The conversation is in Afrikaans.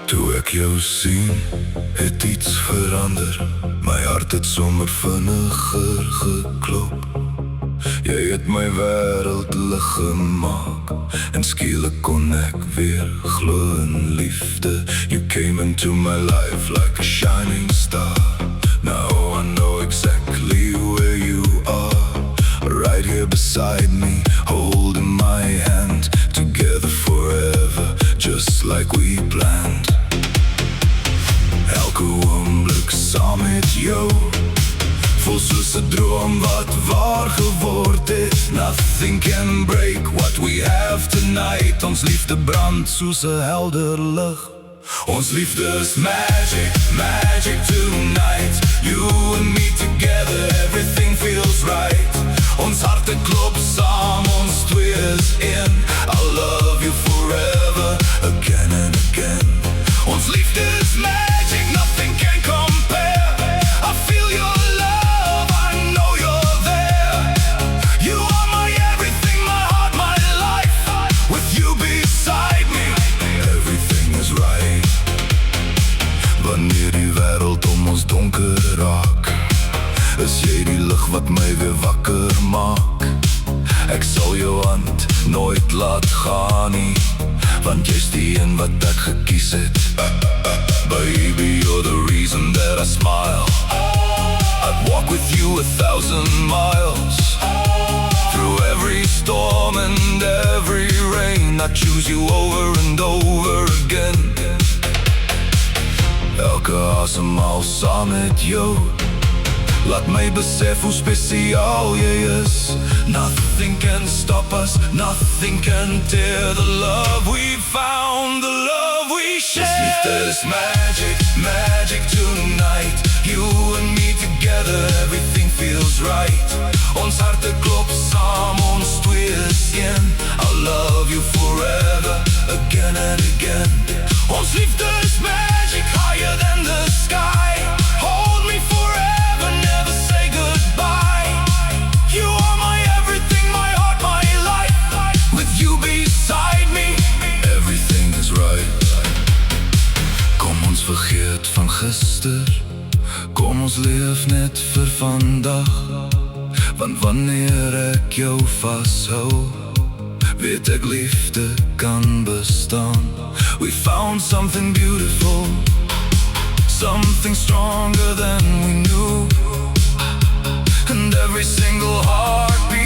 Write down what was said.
Toe ek jou sien, het iets verander. My hart het sommer vinniger geklop. Jy het my wêreld lig gemaak, en skielik kon ek weer glo in liefde. You came into my life like a shining star. Now I know exactly where you are, right here beside me, holding my hand. Together forever, just like we planned. Elke oomblik saam met jou, vol soos 'n droom wat waar geword het. Nothing can break what we have tonight. Ons liefde brand soos 'n helder lig. Ons liefde is magic, magic tonight. You and me together, everything feels right. Ons harte klop saam, ons twee is een. I'll love you forever, again and again. Ons liefde is magic, nothing can compare. I feel your love, I know you're there. You are my everything, my heart, my life. With you beside me, everything is right. Wanneer die wêreld om ons donker raak, is jy die lig wat my weer wakker maak. Ek sal jou hand nooit laat gaan nie, want jy's die een wat ek gekies het. Baby, you're the reason that I smile. I'd walk with you 1,000 miles, through every storm and every rain. I choose you over and over again. Elke asemhaal saam met jou, laat my besef hoe spesiaal jy is. Nothing can stop us, nothing can tear the love we found, the love we share. This liefde is magic, magic tonight. You and me together, everything feels right. Ons harte klop saam, ons twee is een. I'll love you forever, again and again. Ons liefde is magic, higher than the sky. Hold me forever, never say goodbye. You are my everything, my heart, my life. With you beside me, everything is right. Kom ons vergeet van gister, kom ons leef net vir vandag. Want wanneer ek jou vashou, weet ek liefde kan bestaan. We found something beautiful, something stronger than we knew. And every single heartbeat